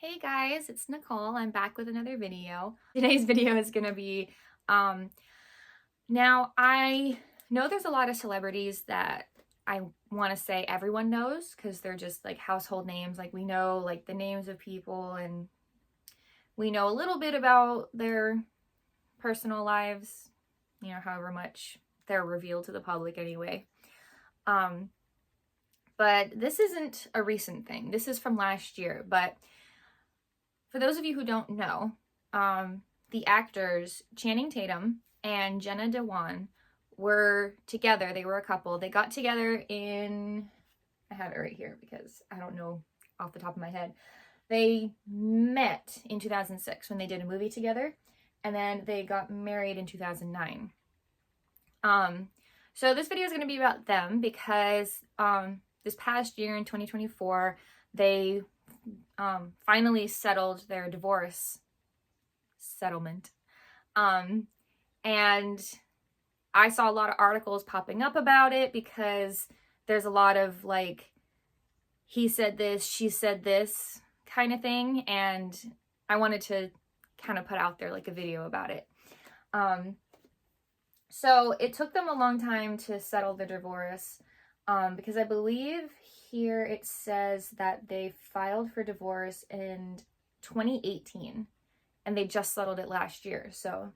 Hey guys, it's Nicole. I'm back with another video. Today's video is gonna be, now I know there's a lot of celebrities that I want to say everyone knows because they're just like household names. Like we know like the names of people and we know a little bit about their personal lives, however much they're revealed to the public anyway. But this isn't a recent thing. This is from last year, but for those of you who don't know, the actors Channing Tatum and Jenna Dewan were together. They were a couple. They got together I have it right here because I don't know off the top of my head. They met in 2006 when they did a movie together, and then they got married in 2009. So this video is going to be about them because this past year in 2024, they finally settled their divorce settlement. And I saw a lot of articles popping up about it because there's a lot of like, he said this, she said this kind of thing. And I wanted to kind of put out there like a video about it. So it took them a long time to settle the divorce because I believe here it says that they filed for divorce in 2018 and they just settled it last year. So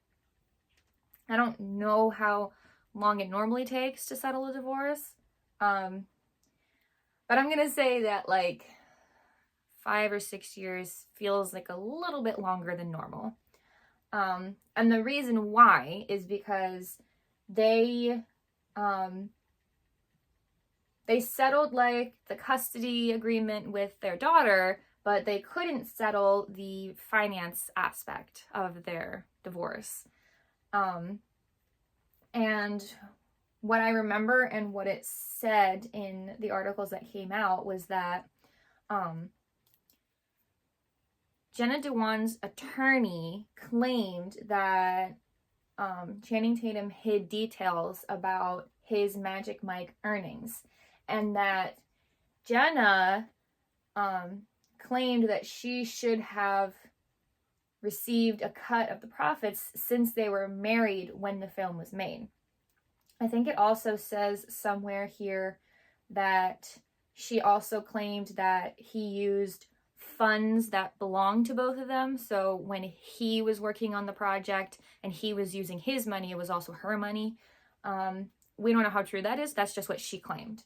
I don't know how long it normally takes to settle a divorce. But I'm going to say that like 5 or 6 years feels like a little bit longer than normal. And the reason why is because they settled like the custody agreement with their daughter, but they couldn't settle the finance aspect of their divorce. And what I remember and what it said in the articles that came out was that Jenna Dewan's attorney claimed that Channing Tatum hid details about his Magic Mike earnings, and that Jenna claimed that she should have received a cut of the profits since they were married when the film was made. I think it also says somewhere here that she also claimed that he used funds that belonged to both of them. So when he was working on the project and he was using his money, it was also her money. We don't know how true that is. That's just what she claimed.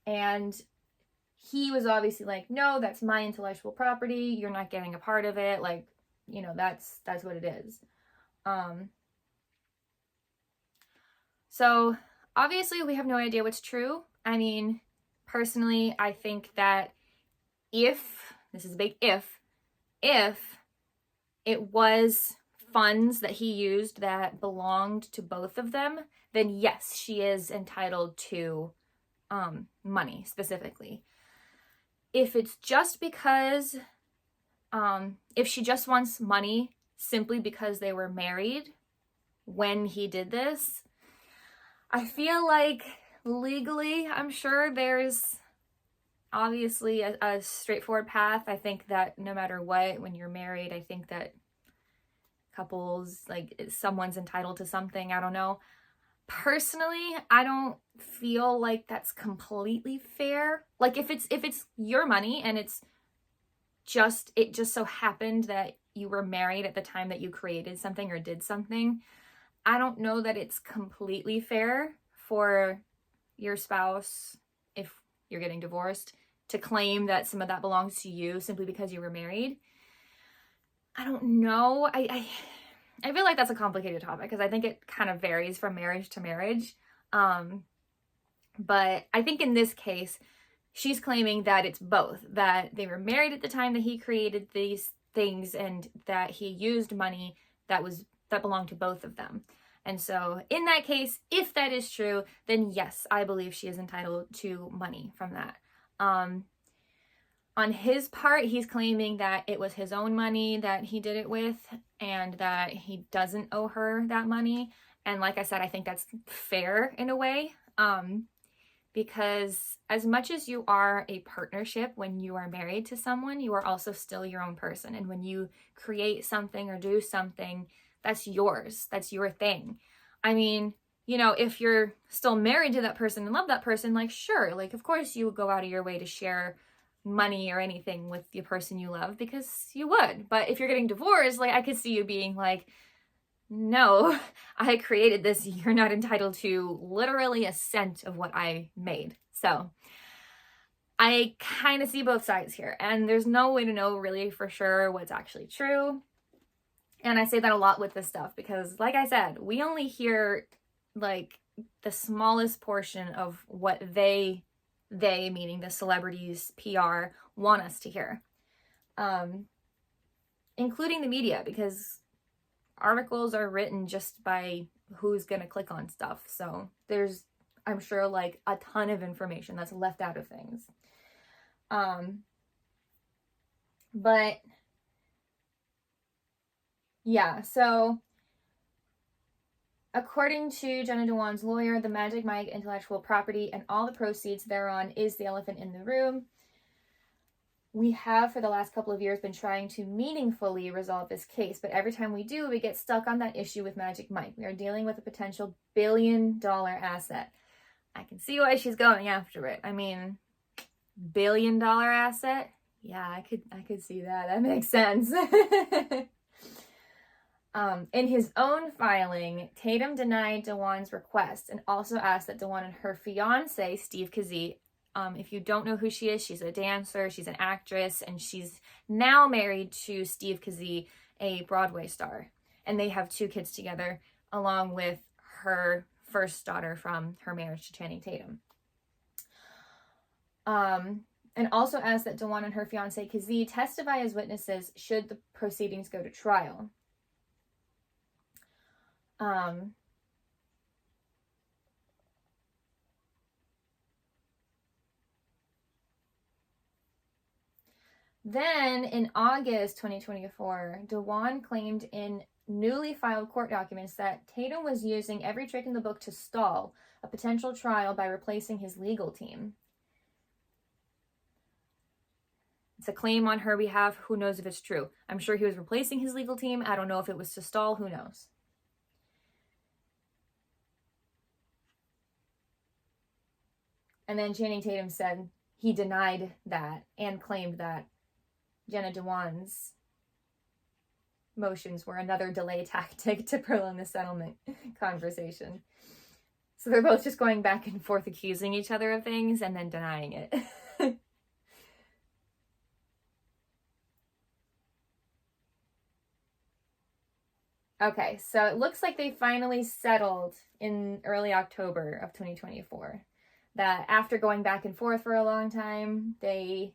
And he was obviously like, no, that's my intellectual property. You're not getting a part of it. Like, that's what it is. So obviously we have no idea what's true. I mean, personally, I think that this is a big if it was funds that he used that belonged to both of them, then yes, she is entitled to money specifically. If it's just because, if she just wants money simply because they were married when he did this, I feel like legally, I'm sure there's obviously a straightforward path. I think that no matter what, when you're married, I think that couples, like someone's entitled to something. I don't know. Personally, I don't feel like that's completely fair. Like if it's your money and it just so happened that you were married at the time that you created something or did something, I don't know that it's completely fair for your spouse, if you're getting divorced, to claim that some of that belongs to you simply because you were married. I don't know. I feel like that's a complicated topic because I think it kind of varies from marriage to marriage. But I think in this case, she's claiming that it's both, that they were married at the time that he created these things and that he used money that belonged to both of them. And so in that case, if that is true, then yes, I believe she is entitled to money from that. On his part, he's claiming that it was his own money that he did it with and that he doesn't owe her that money. And like I said, I think that's fair in a way. because as much as you are a partnership when you are married to someone, you are also still your own person. And when you create something or do something, that's yours, that's your thing. I mean, you know, if you're still married to that person and love that person, like, sure, like, of course you would go out of your way to share money or anything with the person you love, because you would. But if you're getting divorced, like, I could see you being like, no, I created this. You're not entitled to literally a cent of what I made. So I kind of see both sides here, and there's no way to know really for sure what's actually true. And I say that a lot with this stuff because, like I said, we only hear like the smallest portion of what they meaning the celebrities PR want us to hear, including the media, because articles are written just by who's gonna click on stuff. So there's, I'm sure, like a ton of information that's left out of things. But yeah, so according to Jenna Dewan's lawyer, the Magic Mike intellectual property and all the proceeds thereon is the elephant in the room. We have, for the last couple of years, been trying to meaningfully resolve this case, but every time we do, we get stuck on that issue with Magic Mike. We are dealing with a potential billion-dollar asset. I can see why she's going after it. I mean, billion-dollar asset? Yeah, I could see that. That makes sense. In his own filing, Tatum denied Dewan's request and also asked that Dewan and her fiance, Steve Kazee, if you don't know who she is, she's a dancer, she's an actress, and she's now married to Steve Kazee, a Broadway star. And they have 2 kids together, along with her first daughter from her marriage to Channing Tatum. And also asked that Dewan and her fiance Kazee testify as witnesses should the proceedings go to trial. Then in August 2024, Dewan claimed in newly filed court documents that Tatum was using every trick in the book to stall a potential trial by replacing his legal team. It's a claim on her behalf. Who knows if it's true? I'm sure he was replacing his legal team. I don't know if it was to stall. Who knows? And then Channing Tatum said he denied that and claimed that Jenna Dewan's motions were another delay tactic to prolong the settlement conversation. So they're both just going back and forth accusing each other of things and then denying it. Okay, so it looks like they finally settled in early October of 2024. That after going back and forth for a long time, they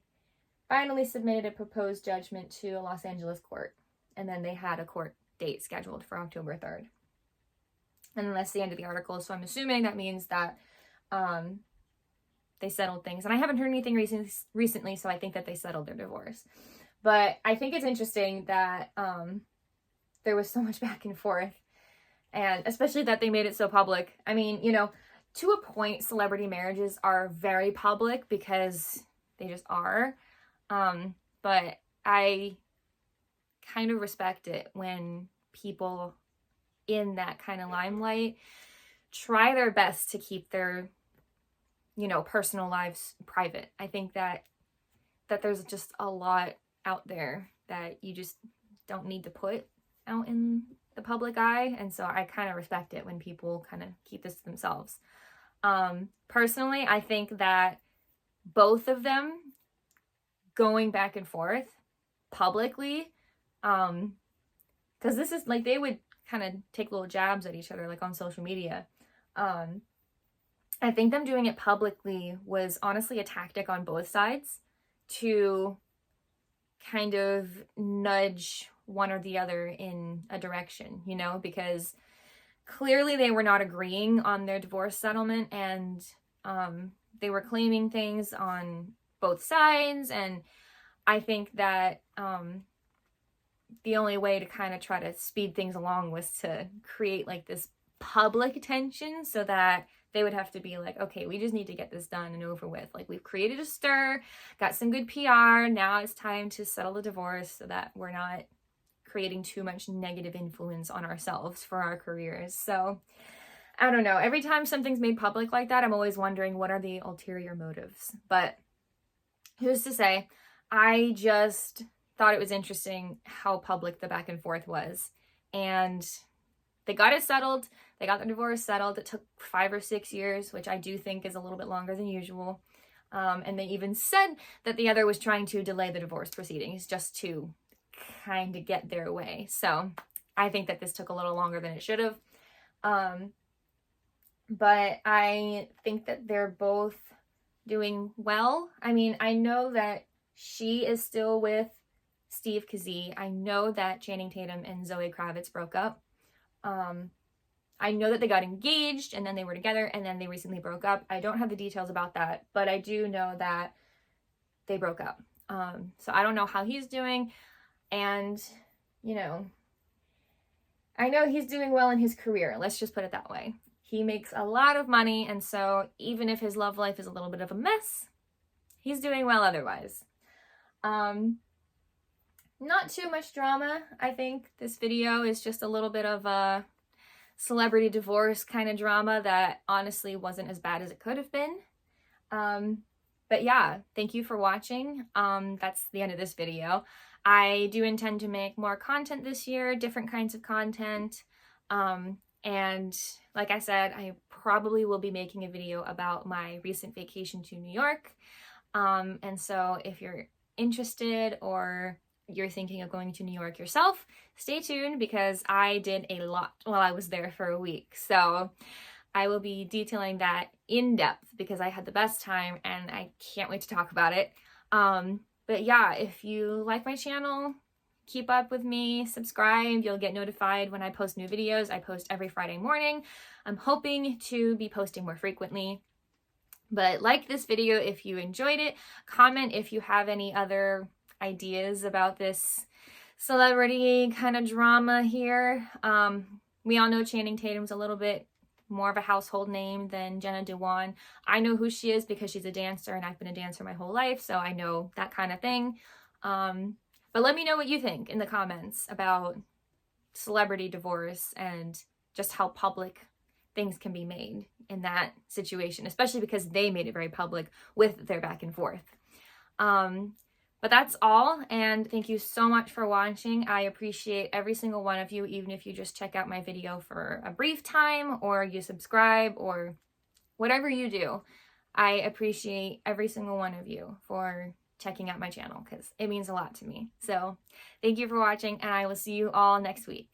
finally submitted a proposed judgment to a Los Angeles court. And then they had a court date scheduled for October 3rd. And that's the end of the article. So I'm assuming that means that they settled things. And I haven't heard anything recently, so I think that they settled their divorce. But I think it's interesting that there was so much back and forth. And especially that they made it so public. I mean, you know, to a point, celebrity marriages are very public because they just are. But I kind of respect it when people in that kind of limelight try their best to keep their, you know, personal lives private. I think that there's just a lot out there that you just don't need to put out in the public eye. And so I kind of respect it when people kind of keep this to themselves. Personally, I think that both of them going back and forth publicly, because this is like, they would kind of take little jabs at each other, like on social media. I think them doing it publicly was honestly a tactic on both sides to kind of nudge one or the other in a direction, you know, because clearly they were not agreeing on their divorce settlement, and they were claiming things on both sides. And I think that the only way to kind of try to speed things along was to create like this public tension so that They would have to be like, okay, we just need to get this done and over with. Like, we've created a stir, got some good PR. Now it's time to settle the divorce so that we're not creating too much negative influence on ourselves for our careers. So I don't know. Every time something's made public like that, I'm always wondering what are the ulterior motives. But who's to say? I just thought it was interesting how public the back and forth was. And they got it settled. They got the divorce settled. It took 5 or 6 years, which I do think is a little bit longer than usual. And they even said that the other was trying to delay the divorce proceedings just to kind of get their way. So I think that this took a little longer than it should have. But I think that they're both doing well. I mean, I know that she is still with Steve Kazee. I know that Channing Tatum and Zoe Kravitz broke up. I know that they got engaged and then they were together and then they recently broke up. I don't have the details about that, but I do know that they broke up. So I don't know how he's doing. And, you know, I know he's doing well in his career. Let's just put it that way. He makes a lot of money. And so even if his love life is a little bit of a mess, he's doing well otherwise. Not too much drama. I think this video is just a little bit of a celebrity divorce kind of drama that honestly wasn't as bad as it could have been. But yeah, thank you for watching. That's the end of this video. I do intend to make more content this year, different kinds of content. And like I said, I probably will be making a video about my recent vacation to New York. And so if you're interested or you're thinking of going to New York yourself, stay tuned because I did a lot while I was there for a week. So I will be detailing that in depth because I had the best time and I can't wait to talk about it. But yeah, if you like my channel, keep up with me, subscribe. You'll get notified when I post new videos. I post every Friday morning. I'm hoping to be posting more frequently. But like this video if you enjoyed it. Comment if you have any other ideas about this celebrity kind of drama here. We all know Channing Tatum's a little bit more of a household name than Jenna Dewan. I know who she is because she's a dancer and I've been a dancer my whole life, so I know that kind of thing. But let me know what you think in the comments about celebrity divorce and just how public things can be made in that situation, especially because they made it very public with their back and forth. But that's all, and thank you so much for watching. I appreciate every single one of you, even if you just check out my video for a brief time or you subscribe or whatever you do. I appreciate every single one of you for checking out my channel because it means a lot to me. So thank you for watching, and I will see you all next week.